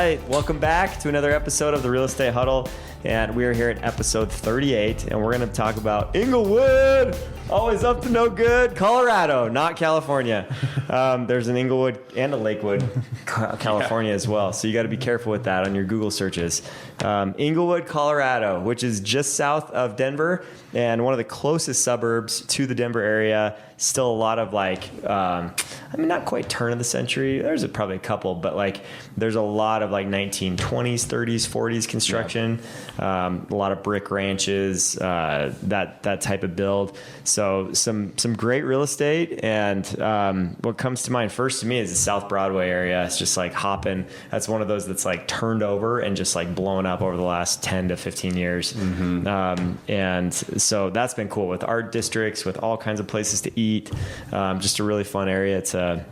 right, welcome back to another episode of the Real Estate Huddle, and we are here at episode 38, and we're going to talk about Englewood, always up to no good, Colorado, not California. There's an Englewood and a Lakewood, California as well, so you got to be careful with that on your Google searches. Englewood, Colorado, which is just south of Denver and one of the closest suburbs to the Denver area. Still a lot of not quite turn of the century. There's probably a couple, but there's a lot of 1920s, 30s, 40s construction. Yeah. A lot of brick ranches, that type of build. So some great real estate. And what comes to mind first to me is the South Broadway area. It's just hopping. That's one of those that's turned over and just blown up over the last 10 to 15 years. Mm-hmm. And so that's been cool with art districts, with all kinds of places to eat. Just a really fun area to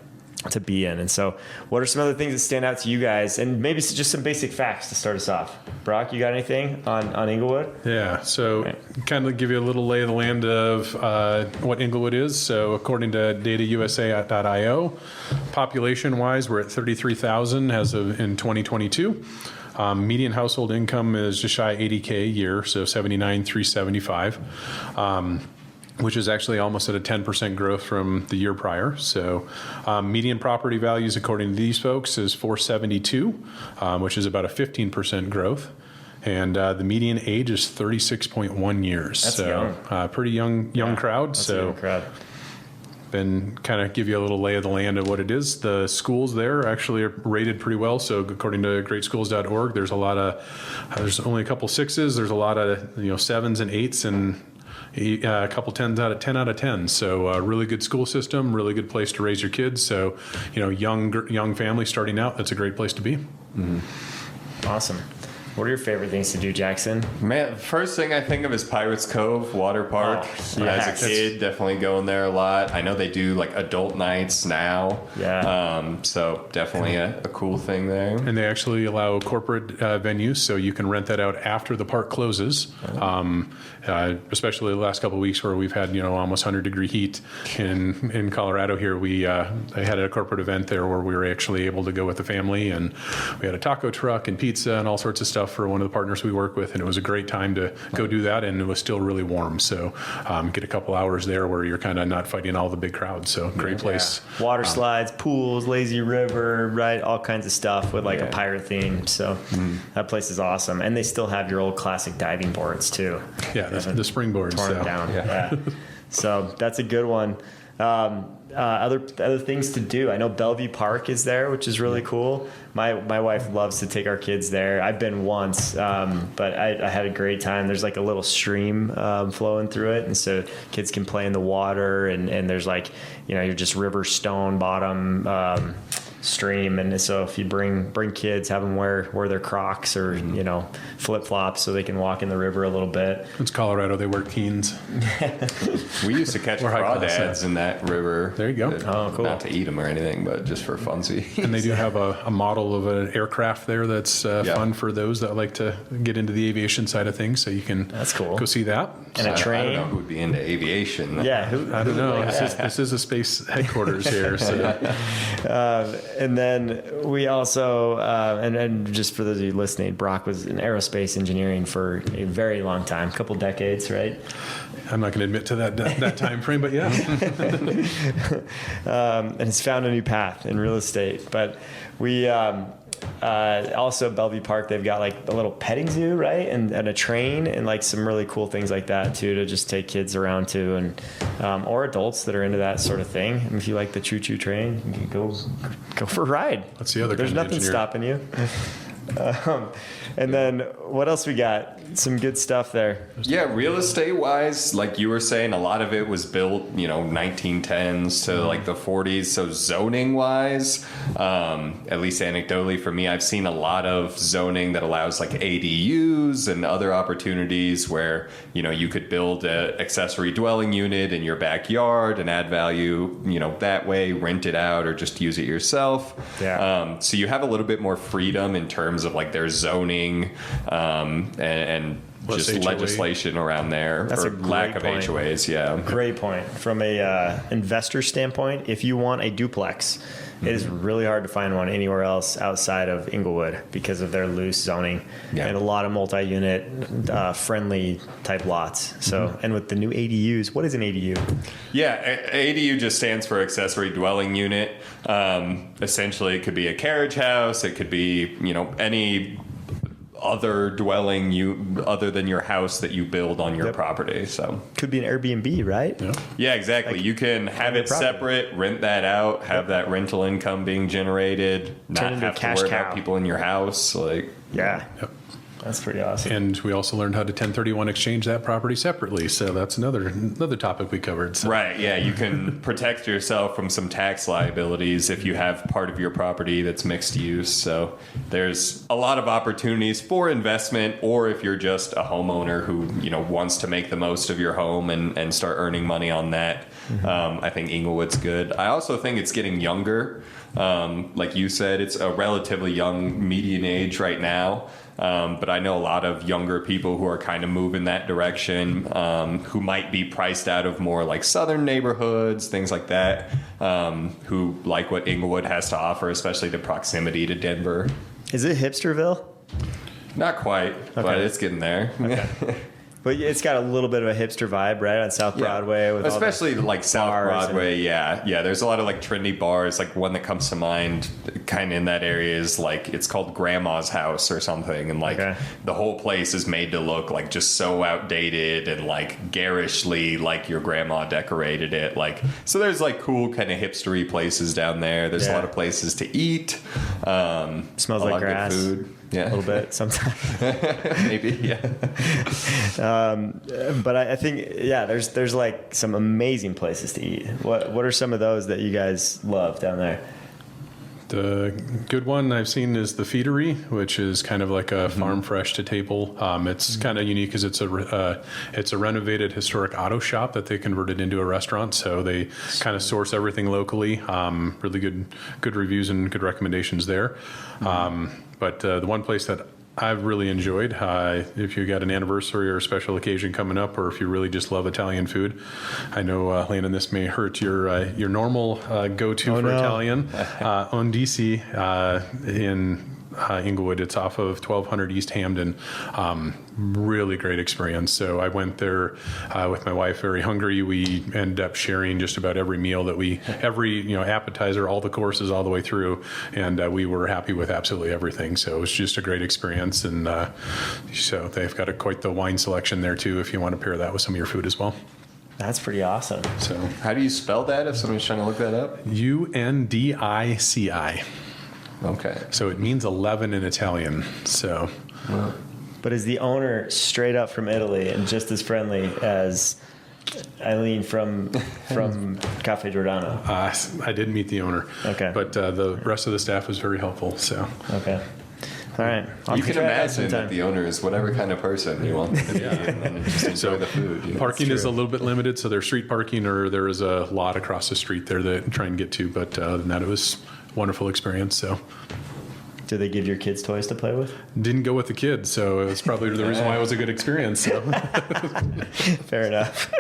be in. And so what are some other things that stand out to you guys? And maybe just some basic facts to start us off. Brock, you got anything on Englewood? Yeah, so kind of give you a little lay of the land of what Englewood is. So according to datausa.io, population-wise, we're at 33,000 as of in 2022. Median household income is just shy of $80K a year, so $79,375. Which is actually almost at a 10% growth from the year prior. So median property values, according to these folks, is $472, which is about a 15% growth. And the median age is 36.1 years. That's so young. Pretty young crowd. That's so a young crowd. Then kind of give you a little lay of the land of what it is. The schools there actually are rated pretty well. So according to greatschools.org, there's there's only a couple sixes. There's a lot of sevens and eights and a couple 10 out of 10. So really good school system, really good place to raise your kids. So, young family starting out, that's a great place to be. Mm-hmm. Awesome. What are your favorite things to do, Jackson? Man, first thing I think of is Pirates Cove Water Park. Oh, yes. As a kid, definitely going there a lot. I know they do adult nights now. Yeah. So definitely a cool thing there. And they actually allow corporate venues, so you can rent that out after the park closes. Especially the last couple of weeks where we've had almost 100-degree heat in Colorado here. I had a corporate event there where we were actually able to go with the family, and we had a taco truck and pizza and all sorts of stuff for one of the partners we work with, and it was a great time to go do that, and it was still really warm. So get a couple hours there where you're kind of not fighting all the big crowds. So great place. Yeah. Water slides, pools, lazy river, right? All kinds of stuff with a pirate theme. So that place is awesome. And they still have your old classic diving boards too. Yeah, the springboards. Torn down. Yeah. So that's a good one. Other things to do. I know Bellevue Park is there, which is really cool. My wife loves to take our kids there. I've been once, but I had a great time. There's a little stream flowing through it, and so kids can play in the water. And there's you're just river stone bottom stream, and so if you bring kids, have them wear their Crocs or flip flops so they can walk in the river a little bit. It's Colorado; they wear Keens. We used to catch crawdads in that river. There you go. Oh, cool! Not to eat them or anything, but just for funsies. And they do have a model of an aircraft there that's fun for those that like to get into the aviation side of things. So you can that's cool. Go see that. And a train. I don't know who would be into aviation. Yeah, I don't know. This is a space headquarters here. So. And then we also, and just for those of you listening, Brock was in aerospace engineering for a very long time, a couple decades, right? I'm not going to admit to that time frame, but yeah. And has found a new path in real estate. But we also Bellevue Park, they've got a little petting zoo, right? And a train and some really cool things like that too, to just take kids around to, and or adults that are into that sort of thing. And if you like the choo-choo train, you can go for a ride. That's the other. There's nothing stopping you. And then what else we got? Some good stuff there. Yeah, real estate wise, like you were saying, a lot of it was built, 1910s to the 40s. So zoning wise, at least anecdotally for me, I've seen a lot of zoning that allows ADUs and other opportunities where, you could build an accessory dwelling unit in your backyard and add value, that way, rent it out or just use it yourself. Yeah. So you have a little bit more freedom in terms of their zoning and just HOA. legislation around there. That's or a great lack of point. HOAs, yeah. Great point. From a investor standpoint, if you want a duplex, It is really hard to find one anywhere else outside of Englewood because of their loose zoning and a lot of multi-unit friendly type lots. So, and with the new ADUs, what is an ADU? Yeah, ADU just stands for accessory dwelling unit. Essentially, it could be a carriage house. It could be, any other dwelling other than your house that you build on your property. So could be an Airbnb, right? Yeah, exactly. Like, you can have it separate, rent that out, have that rental income being generated, not have to worry about people in your house. That's pretty awesome. And we also learned how to 1031 exchange that property separately. So that's another topic we covered. So. Right. Yeah. You can protect yourself from some tax liabilities if you have part of your property that's mixed use. So there's a lot of opportunities for investment, or if you're just a homeowner who, wants to make the most of your home and start earning money on that. I think Englewood's good. I also think it's getting younger. Like you said, it's a relatively young median age right now. But I know a lot of younger people who are kind of moving that direction, who might be priced out of more like southern neighborhoods, things like that, who like what Englewood has to offer, especially the proximity to Denver. Is it Hipsterville? Not quite, but it's getting there. Okay. But it's got a little bit of a hipster vibe, right, on South Broadway. With especially all the like South Broadway, yeah. There's a lot of like trendy bars. Like one that comes to mind, kind of in that area, is like it's called Grandma's House or something, and like the whole place is made to look like just so outdated and like garishly like your grandma decorated it. Like so, there's like cool kind of hipstery places down there. There's a lot of places to eat. Smells like grass. Good food. Yeah, a little bit sometimes. Maybe, yeah. But I think, there's like some amazing places to eat. What are some of those that you guys love down there? The good one I've seen is the Feedery, which is kind of like a farm fresh to table. It's kind of unique because it's a renovated historic auto shop that they converted into a restaurant. So they kind of source everything locally. Really good reviews and good recommendations there. But the one place that I've really enjoyed, if you got an anniversary or a special occasion coming up, or if you really just love Italian food, I know, Landon, this may hurt your normal go-to for Italian. Ondisi in Englewood. It's off of 1200 East Hamden. Really great experience. So I went there with my wife, very hungry. We ended up sharing just about every meal that every appetizer, all the courses, all the way through, and we were happy with absolutely everything. So it was just a great experience, and so they've got quite the wine selection there too, if you want to pair that with some of your food as well. That's pretty awesome. So how do you spell that if somebody's trying to look that up? Undici. Okay. So it means 11 in Italian. So. But is the owner straight up from Italy and just as friendly as Eileen from Cafe Giordano? I didn't meet the owner. Okay. But the rest of the staff was very helpful. So. Okay. All right. You can imagine that the owner is whatever kind of person you want them to be, and then just enjoy the food. Parking is a little bit limited, so there's street parking, or there is a lot across the street there that try and get to. But other than that, it was a wonderful experience. So. Do they give your kids toys to play with? Didn't go with the kids, so it was probably the reason why it was a good experience. So. Fair enough.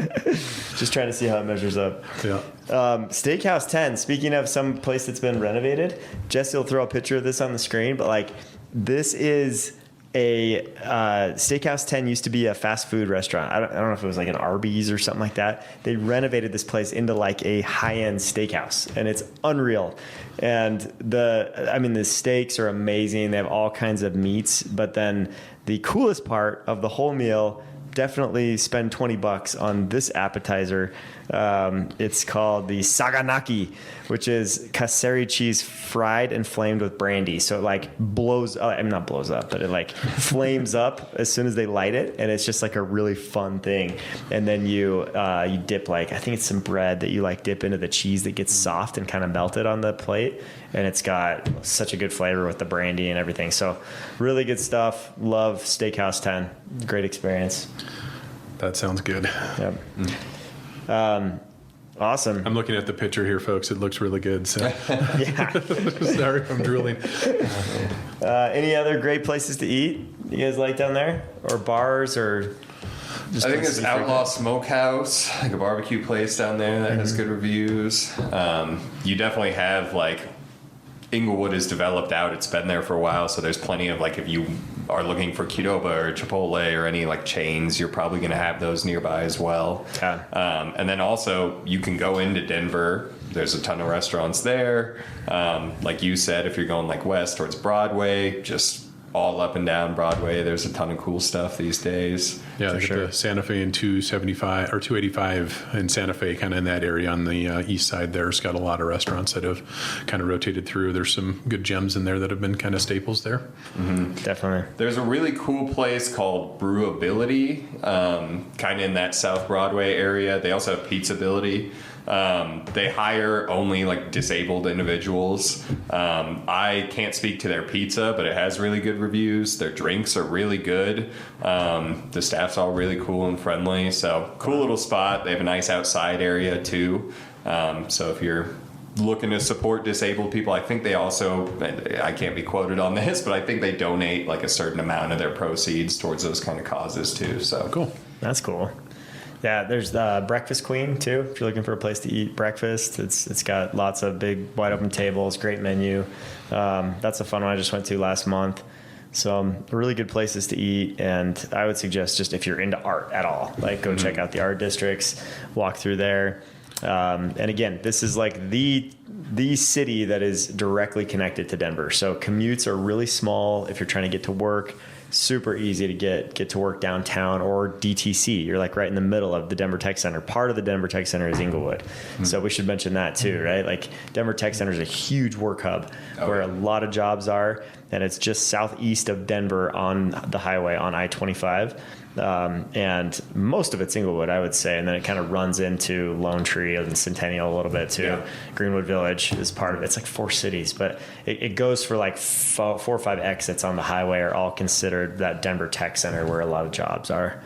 Just trying to see how it measures up. Yeah. Steakhouse 10. Speaking of some place that's been renovated, Jesse will throw a picture of this on the screen, but like this is a Steakhouse 10 used to be a fast food restaurant. I don't know if it was like an Arby's or something like that. They renovated this place into like a high-end steakhouse, and it's unreal. And the steaks are amazing. They have all kinds of meats, but then the coolest part of the whole meal, definitely spend $20 on this appetizer. It's called the saganaki, which is casseri cheese fried and flamed with brandy. So it like not blows up, but it like flames up as soon as they light it, and it's just like a really fun thing. And then you dip I think it's some bread that you like dip into the cheese that gets soft and kind of melted on the plate, and it's got such a good flavor with the brandy and everything. So really good stuff. Love Steakhouse 10. Great experience. That sounds good. Yep. Awesome. I'm looking at the picture here, folks. It looks really good. So. Yeah. Sorry, I'm drooling. Any other great places to eat you guys like down there? Or bars or... I think it's Outlaw Smokehouse, like a barbecue place down there that has good reviews. You definitely have like Englewood is developed out. It's been there for a while, so there's plenty of like if you are looking for Qdoba or Chipotle or any like chains, you're probably going to have those nearby as well. Yeah. And then also you can go into Denver. There's a ton of restaurants there. Like you said, if you're going like west towards Broadway, just all up and down Broadway, there's a ton of cool stuff these days. Yeah, For they sure. got the Santa Fe and 275 or 285 in Santa Fe, kind of in that area on the east side there. It's got a lot of restaurants that have kind of rotated through. There's some good gems in there that have been kind of staples there. Definitely. There's a really cool place called Brewability, kind of in that South Broadway area. They also have Pizzability. They hire only like disabled individuals. I can't speak to their pizza, but it has really good reviews. Their drinks are really good. The staff's all really cool and friendly. So cool little spot. They have a nice outside area too. So if you're looking to support disabled people, I think they also, I can't be quoted on this, but I think they donate like a certain amount of their proceeds towards those kind of causes too. So Cool. That's cool. Yeah, there's the Breakfast Queen too. If you're looking for a place to eat breakfast, it's got lots of big wide open tables, great menu. That's a fun one I just went to last month. So really good places to eat, and I would suggest just if you're into art at all, like go check out the art districts, walk through there. And again, this is like the city that is directly connected to Denver. So commutes are really small if you're trying to get to work. Super easy to get to work downtown or DTC. You're like right in the middle of the Denver Tech Center. Part of the Denver Tech Center is Englewood. So we should mention that too, right? Like Denver Tech Center is a huge work hub where a lot of jobs are, and it's just southeast of Denver on the highway on I-25. And most of it's Englewood, I would say, and then it kind of runs into Lone Tree and Centennial a little bit too. Yeah. Greenwood Village is part of it. It's like 4 cities, but it goes for like 4 or 5 exits on the highway are all considered that Denver Tech Center where a lot of jobs are.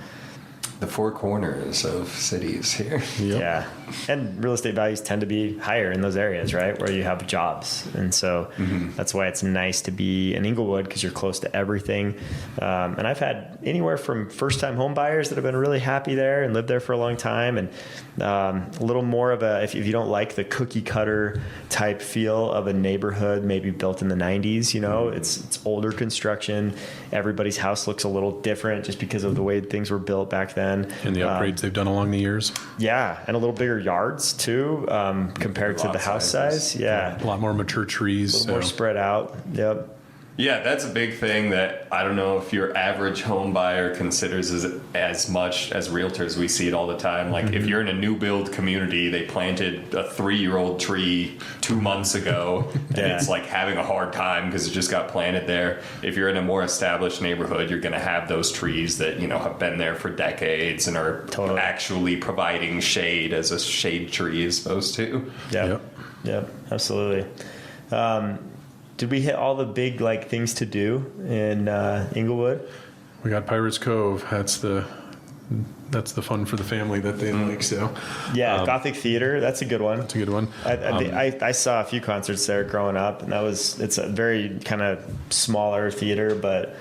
the 4 corners of cities here. Yeah. And real estate values tend to be higher in those areas, right? Where you have jobs. And so that's why it's nice to be in Englewood because you're close to everything. And I've had anywhere from first-time home buyers that have been really happy there and lived there for a long time. And a little more of a, if you don't like the cookie cutter type feel of a neighborhood, maybe built in the 90s, you know, it's older construction. Everybody's house looks a little different just because of the way things were built back then. And the upgrades they've done along the years. Yeah, and a little bigger yards too, compared to the house size. Yeah, A lot more mature trees. a little more spread out. Yep. Yeah, that's a big thing that I don't know if your average home buyer considers as much as realtors. We see it all the time. Like if you're in a new build community, they planted a 3-year-old tree 2 months ago, and it's like having a hard time because it just got planted there. If you're in a more established neighborhood, you're going to have those trees that, you know, have been there for decades and are actually providing shade as a shade tree is supposed to. Yep, absolutely. Did we hit all the big like things to do in Englewood? We got Pirates Cove. That's the fun for the family that they like. So Yeah, Gothic Theater. That's a good one. it's a good one. I saw a few concerts there growing up, and it's a very kind of smaller theater, but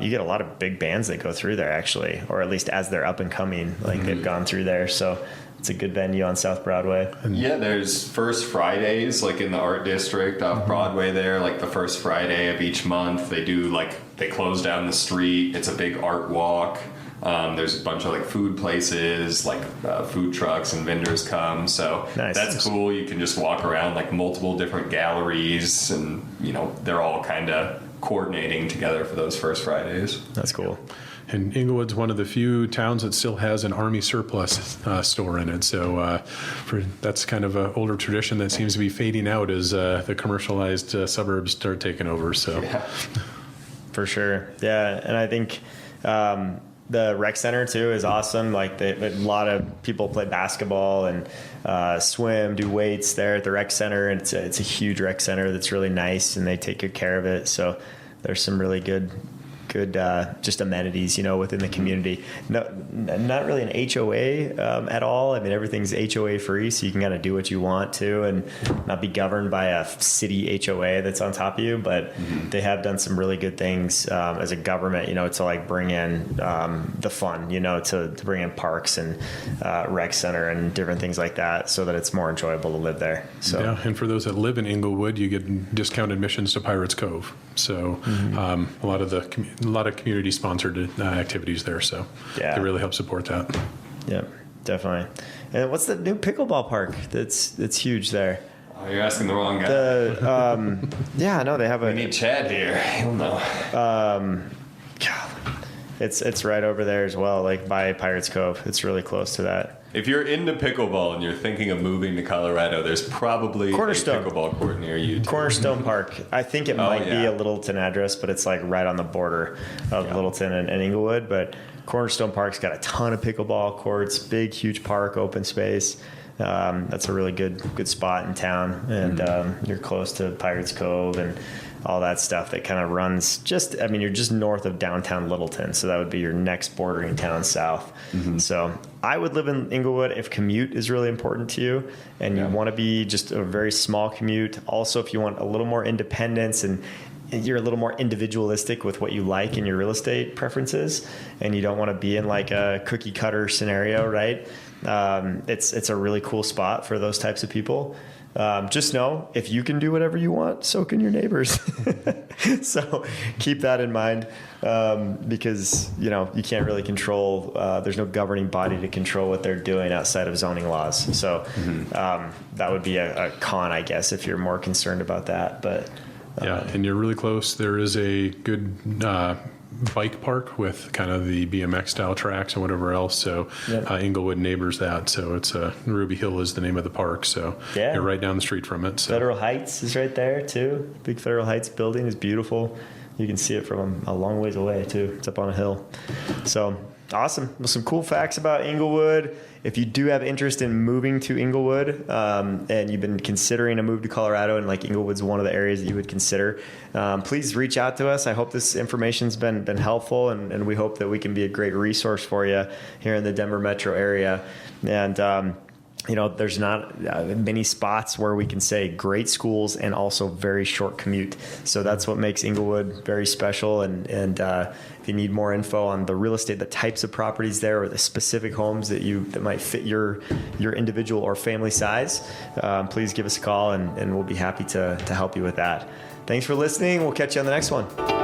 you get a lot of big bands that go through there actually, or at least as they're up and coming, like they've gone through there. So it's a good venue on South Broadway. Yeah, there's First Fridays, like in the art district off Broadway there, like the first Friday of each month. They close down the street. It's a big art walk. There's a bunch of like food places, like food trucks and vendors come. So that's cool. You can just walk around like multiple different galleries, and you know they're all kind of coordinating together for those First Fridays. That's cool. And Englewood's one of the few towns that still has an Army surplus store in it. So that's kind of an older tradition that seems to be fading out as the commercialized suburbs start taking over. So, For sure. Yeah. And I think the rec center, too, is awesome. Like a lot of people play basketball and swim, do weights there at the rec center. And it's a huge rec center that's really nice, and they take good care of it. So there's some really good good just amenities, within the community. No, not really an HOA at all. I mean, everything's HOA free, so you can kind of do what you want to and not be governed by a city HOA that's on top of you. But they have done some really good things as a government, to like bring in the fun, to bring in parks and rec center and different things like that, so that it's more enjoyable to live there. So yeah, and for those that live in Englewood, you get discount admissions to Pirates Cove. So a lot of community sponsored activities there. So they really help support that. Yeah, definitely. And what's the new pickleball park that's huge there? Oh, you're asking the wrong guy. Yeah, no, they have We need Chad here. He'll know. God, it's right over there as well, like by Pirates Cove. It's really close to that. If you're into pickleball and you're thinking of moving to Colorado, there's probably a pickleball court near you too. Cornerstone Park. I think it might be a Littleton address, but it's like right on the border of Littleton and Englewood. But Cornerstone Park's got a ton of pickleball courts, big, huge park, open space. That's a really good spot in town. And you're close to Pirates Cove and all that stuff that kind of runs you're just north of downtown Littleton. So that would be your next bordering town south. So I would live in Englewood if commute is really important to you and you want to be just a very small commute. Also, if you want a little more independence and you're a little more individualistic with what you like in your real estate preferences and you don't want to be in like a cookie cutter scenario, right? It's a really cool spot for those types of people. Just know if you can do whatever you want, so can your neighbors. So keep that in mind, because you can't really control. There's no governing body to control what they're doing outside of zoning laws. So that would be a con, I guess, if you're more concerned about that. But and you're really close. There is a good bike park with kind of the BMX style tracks and whatever else. So Englewood neighbors that. So it's Ruby Hill is the name of the park. So you're right down the street from it. So. Federal Heights is right there too. Big Federal Heights building is beautiful. You can see it from a long ways away too. It's up on a hill. So awesome. Well, some cool facts about Englewood. If you do have interest in moving to Englewood and you've been considering a move to Colorado and like Englewood's one of the areas that you would consider, please reach out to us. I hope this information's been helpful and we hope that we can be a great resource for you here in the Denver metro area. And there's not many spots where we can say great schools and also very short commute. So that's what makes Englewood very special. And if you need more info on the real estate, the types of properties there, or the specific homes that might fit your individual or family size, please give us a call and we'll be happy to help you with that. Thanks for listening. We'll catch you on the next one.